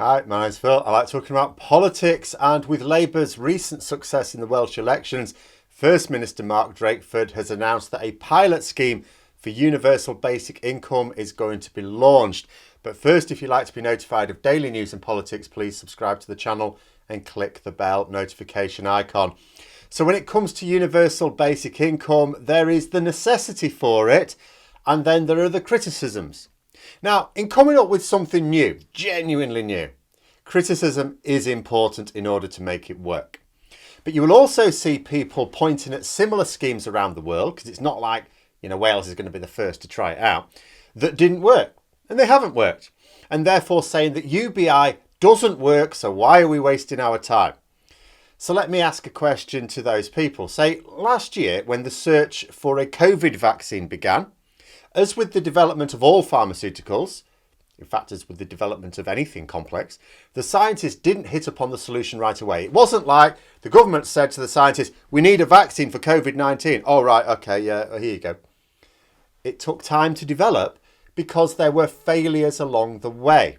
Hi, my name's Phil. I like talking about politics, and with Labour's recent success in the Welsh elections, First Minister Mark Drakeford has announced that a pilot scheme for universal basic income is going to be launched. But first, if you'd like to be notified of daily news and politics, please subscribe to the channel and click the bell notification icon. So when it comes to universal basic income, there is the necessity for it, and then there are the criticisms. Now, in coming up with something new, genuinely new, criticism is important in order to make it work. But you will also see people pointing at similar schemes around the world, because it's not like, Wales is going to be the first to try it out, that didn't work. And they haven't worked. And therefore saying that UBI doesn't work, so why are we wasting our time? So let me ask a question to those people. Say, last year, when the search for a COVID vaccine began, as with the development of all pharmaceuticals, in fact, as with the development of anything complex, the scientists didn't hit upon the solution right away. It wasn't like the government said to the scientists, we need a vaccine for COVID-19. Oh, right, okay, yeah, here you go. It took time to develop because there were failures along the way,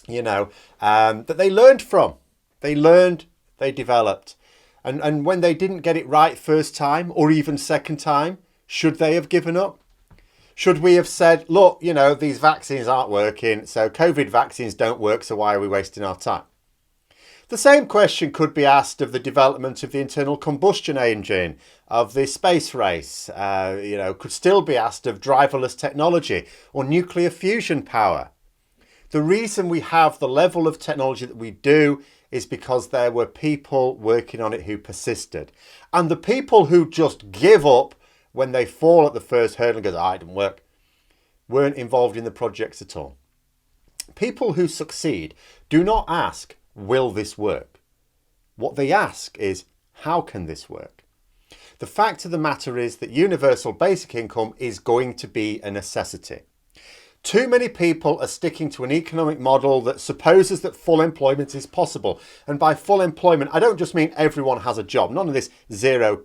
that they learned from. They learned, they developed. And when they didn't get it right first time or even second time, should they have given up? Should we have said, look, these vaccines aren't working, so COVID vaccines don't work, so why are we wasting our time? The same question could be asked of the development of the internal combustion engine, of the space race, could still be asked of driverless technology or nuclear fusion power. The reason we have the level of technology that we do is because there were people working on it who persisted. And the people who just give up when they fall at the first hurdle and go, it didn't work, weren't involved in the projects at all. People who succeed do not ask, will this work? What they ask is, how can this work? The fact of the matter is that universal basic income is going to be a necessity. Too many people are sticking to an economic model that supposes that full employment is possible. And by full employment, I don't just mean everyone has a job, none of this 0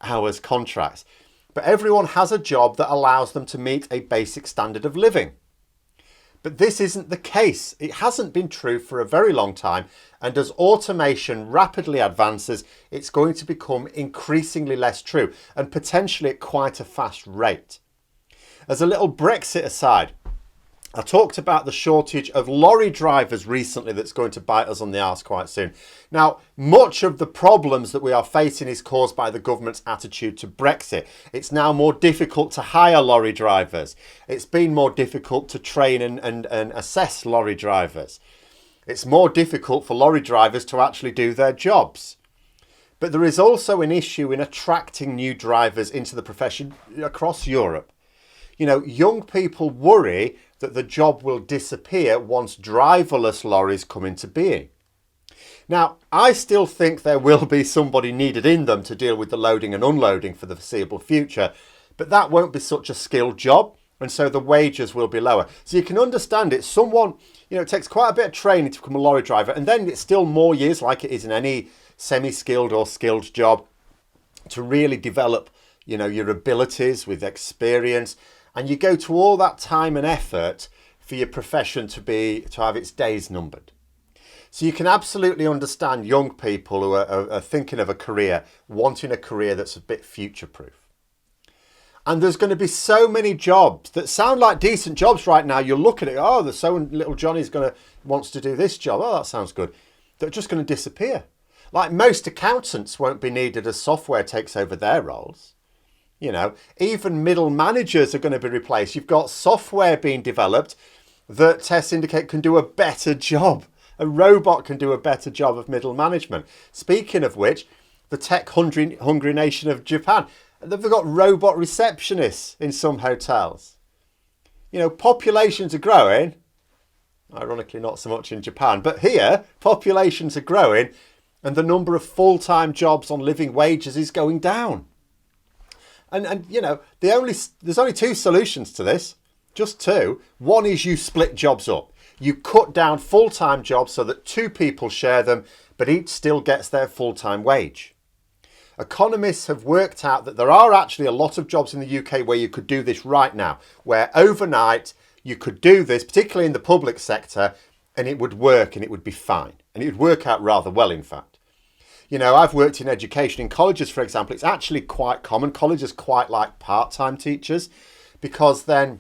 hours contracts. But everyone has a job that allows them to meet a basic standard of living. But this isn't the case. It hasn't been true for a very long time. And as automation rapidly advances, it's going to become increasingly less true and potentially at quite a fast rate. As a little Brexit aside, I talked about the shortage of lorry drivers recently that's going to bite us on the arse quite soon. Now, much of the problems that we are facing is caused by the government's attitude to Brexit. It's now more difficult to hire lorry drivers. It's been more difficult to train and assess lorry drivers. It's more difficult for lorry drivers to actually do their jobs. But there is also an issue in attracting new drivers into the profession across Europe. Young people worry that the job will disappear once driverless lorries come into being. Now, I still think there will be somebody needed in them to deal with the loading and unloading for the foreseeable future, but that won't be such a skilled job, and so the wages will be lower. So you can understand it. It takes quite a bit of training to become a lorry driver, and then it's still more years, like it is in any semi-skilled or skilled job, to really develop, your abilities with experience. And you go to all that time and effort for your profession to have its days numbered. So you can absolutely understand young people who are thinking of a career, wanting a career that's a bit future-proof. And there's going to be so many jobs that sound like decent jobs right now. You look at it, there's so little Johnny's wants to do this job. Oh, that sounds good. They're just going to disappear. Like most accountants won't be needed as software takes over their roles. Even middle managers are going to be replaced. You've got software being developed that tests indicate can do a better job. A robot can do a better job of middle management. Speaking of which, the tech-hungry nation of Japan, they've got robot receptionists in some hotels. Populations are growing. Ironically, not so much in Japan. But here, populations are growing and the number of full-time jobs on living wages is going down. And there's only two solutions to this, just two. One is you split jobs up. You cut down full-time jobs so that two people share them, but each still gets their full-time wage. Economists have worked out that there are actually a lot of jobs in the UK where you could do this right now, where overnight you could do this, particularly in the public sector, and it would work and it would be fine. And it would work out rather well, in fact. You know, I've worked in education. In colleges, for example, it's actually quite common. Colleges quite like part-time teachers because then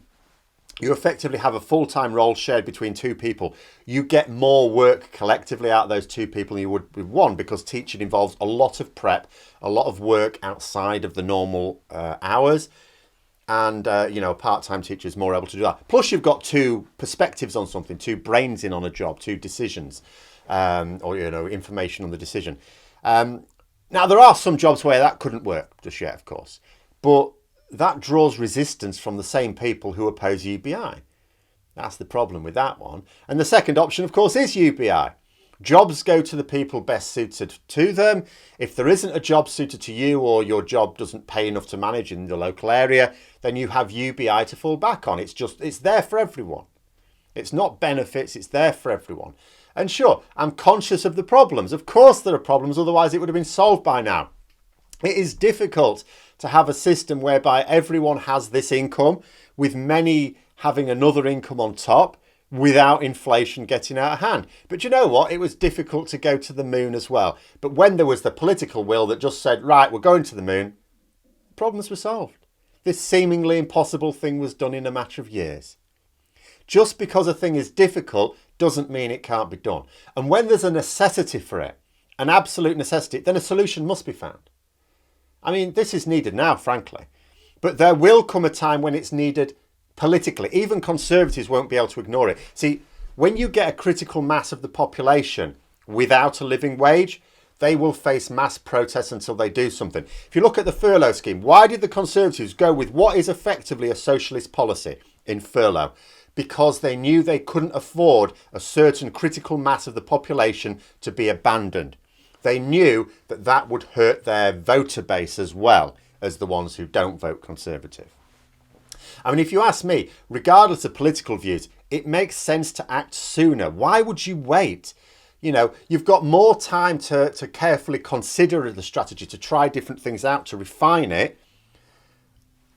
you effectively have a full-time role shared between two people. You get more work collectively out of those two people than you would with one, because teaching involves a lot of prep, a lot of work outside of the normal hours. And, you know, a part-time teacher is more able to do that. Plus, you've got two perspectives on something, two brains in on a job, two decisions, or, you know, information on the decision. Now, there are some jobs where that couldn't work just yet, of course. But that draws resistance from the same people who oppose UBI. That's the problem with that one. And the second option, of course, is UBI. Jobs go to the people best suited to them. If there isn't a job suited to you, or your job doesn't pay enough to manage in the local area, then you have UBI to fall back on. It's there for everyone. It's not benefits, it's there for everyone. And sure, I'm conscious of the problems. Of course there are problems, otherwise it would have been solved by now. It is difficult to have a system whereby everyone has this income, with many having another income on top, without inflation getting out of hand. But you know what? It was difficult to go to the moon as well. But when there was the political will that just said, right, we're going to the moon, problems were solved. This seemingly impossible thing was done in a matter of years. Just because a thing is difficult doesn't mean it can't be done. And when there's a necessity for it, an absolute necessity, then a solution must be found. I mean, this is needed now, frankly. But there will come a time when it's needed politically. Even Conservatives won't be able to ignore it. See, when you get a critical mass of the population without a living wage, they will face mass protests until they do something. If you look at the furlough scheme, why did the Conservatives go with what is effectively a socialist policy in furlough? Because they knew they couldn't afford a certain critical mass of the population to be abandoned. They knew that that would hurt their voter base as well as the ones who don't vote Conservative. I mean, if you ask me, regardless of political views, it makes sense to act sooner. Why would you wait? You know, you've got more time to carefully consider the strategy, to try different things out, to refine it.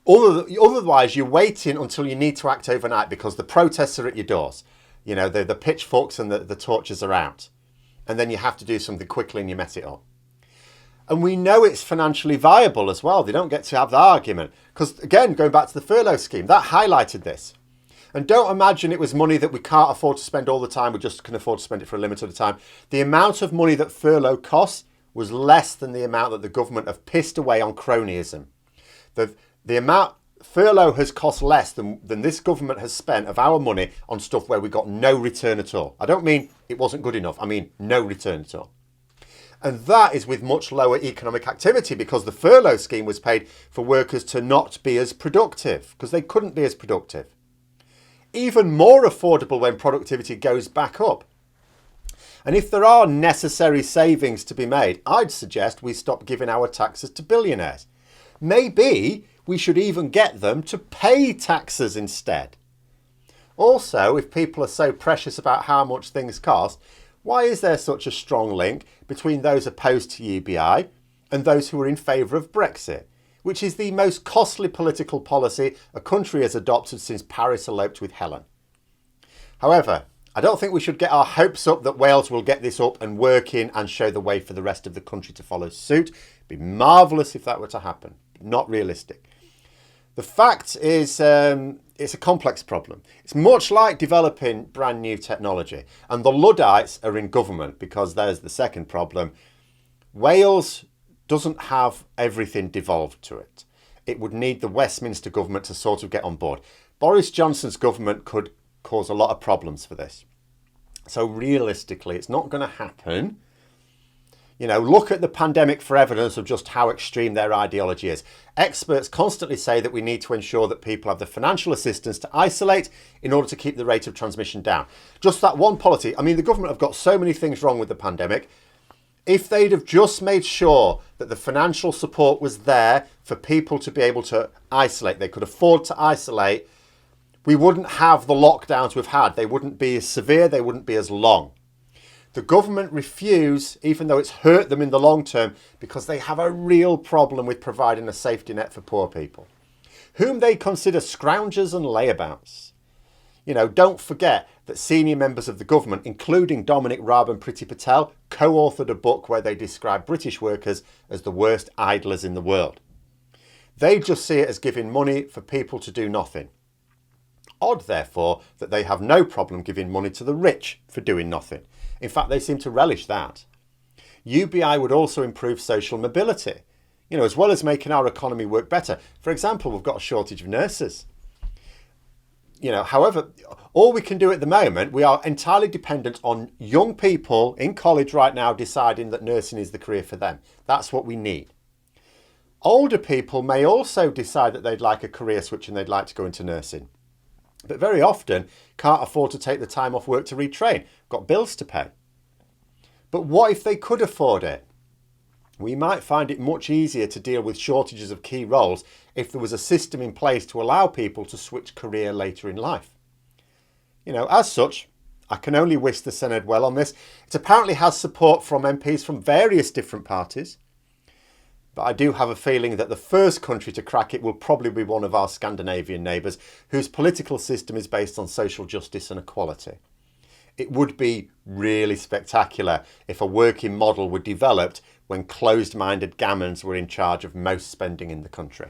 Otherwise, you're waiting until you need to act overnight because the protests are at your doors. You know, the pitchforks and the torches are out. And then you have to do something quickly and you mess it up. And we know it's financially viable as well. They don't get to have the argument. Because, again, going back to the furlough scheme, that highlighted this. And don't imagine it was money that we can't afford to spend all the time. We just can afford to spend it for a limited time. The amount of money that furlough costs was less than the amount that the government have pissed away on cronyism. The amount furlough has cost less than this government has spent of our money on stuff where we got no return at all. I don't mean it wasn't good enough. I mean no return at all. And that is with much lower economic activity, because the furlough scheme was paid for workers to not be as productive, because they couldn't be as productive. Even more affordable when productivity goes back up. And if there are necessary savings to be made, I'd suggest we stop giving our taxes to billionaires. Maybe we should even get them to pay taxes instead. Also, if people are so precious about how much things cost, why is there such a strong link between those opposed to UBI and those who are in favour of Brexit, which is the most costly political policy a country has adopted since Paris eloped with Helen? However, I don't think we should get our hopes up that Wales will get this up and working and show the way for the rest of the country to follow suit. It'd be marvellous if that were to happen. Not realistic. The fact is, it's a complex problem. It's much like developing brand new technology. And the Luddites are in government, because there's the second problem. Wales doesn't have everything devolved to it. It would need the Westminster government to sort of get on board. Boris Johnson's government could cause a lot of problems for this. So realistically, it's not going to happen. You know, look at the pandemic for evidence of just how extreme their ideology is. Experts constantly say that we need to ensure that people have the financial assistance to isolate in order to keep the rate of transmission down. Just that one policy. I mean, the government have got so many things wrong with the pandemic. If they'd have just made sure that the financial support was there for people to be able to isolate, they could afford to isolate, we wouldn't have the lockdowns we've had. They wouldn't be as severe, they wouldn't be as long. The government refuse, even though it's hurt them in the long term, because they have a real problem with providing a safety net for poor people, whom they consider scroungers and layabouts. You know, don't forget, that senior members of the government, including Dominic Raab and Priti Patel, co-authored a book where they describe British workers as the worst idlers in the world. They just see it as giving money for people to do nothing. Odd, therefore, that they have no problem giving money to the rich for doing nothing. In fact, they seem to relish that. UBI would also improve social mobility, as well as making our economy work better. For example, we've got a shortage of nurses. However, all we can do at the moment, we are entirely dependent on young people in college right now deciding that nursing is the career for them. That's what we need. Older people may also decide that they'd like a career switch and they'd like to go into nursing, but very often can't afford to take the time off work to retrain, got bills to pay. But what if they could afford it? We might find it much easier to deal with shortages of key roles if there was a system in place to allow people to switch career later in life. As such, I can only wish the Senedd well on this. It apparently has support from MPs from various different parties, but I do have a feeling that the first country to crack it will probably be one of our Scandinavian neighbours, whose political system is based on social justice and equality. It would be really spectacular if a working model were developed when closed-minded gammons were in charge of most spending in the country.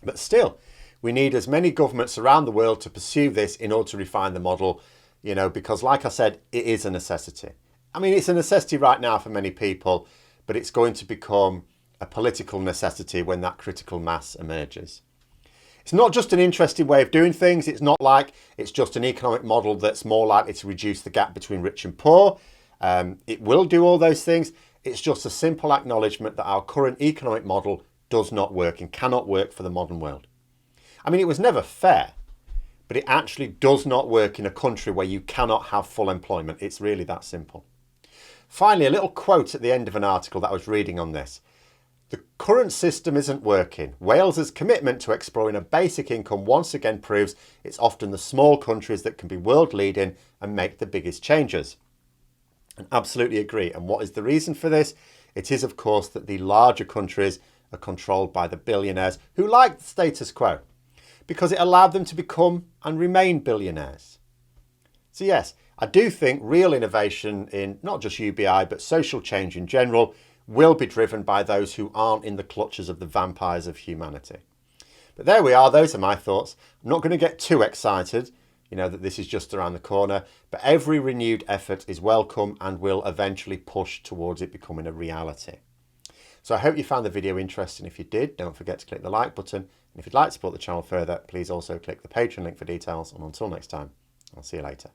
But still, we need as many governments around the world to pursue this in order to refine the model, because like I said, it is a necessity. It's a necessity right now for many people, but it's going to become a political necessity when that critical mass emerges. It's not just an interesting way of doing things. It's not like it's just an economic model that's more likely to reduce the gap between rich and poor. It will do all those things. It's just a simple acknowledgement that our current economic model does not work and cannot work for the modern world. It was never fair, but it actually does not work in a country where you cannot have full employment. It's really that simple. Finally, a little quote at the end of an article that I was reading on this. The current system isn't working. Wales's commitment to exploring a basic income once again proves it's often the small countries that can be world leading and make the biggest changes. And absolutely agree. And what is the reason for this? It is, of course, that the larger countries are controlled by the billionaires who like the status quo because it allowed them to become and remain billionaires. So yes, I do think real innovation in not just UBI, but social change in general will be driven by those who aren't in the clutches of the vampires of humanity. But there we are, those are my thoughts. I'm not going to get too excited, that this is just around the corner, but every renewed effort is welcome and will eventually push towards it becoming a reality. So I hope you found the video interesting. If you did, don't forget to click the like button. And if you'd like to support the channel further, please also click the Patreon link for details. And until next time, I'll see you later.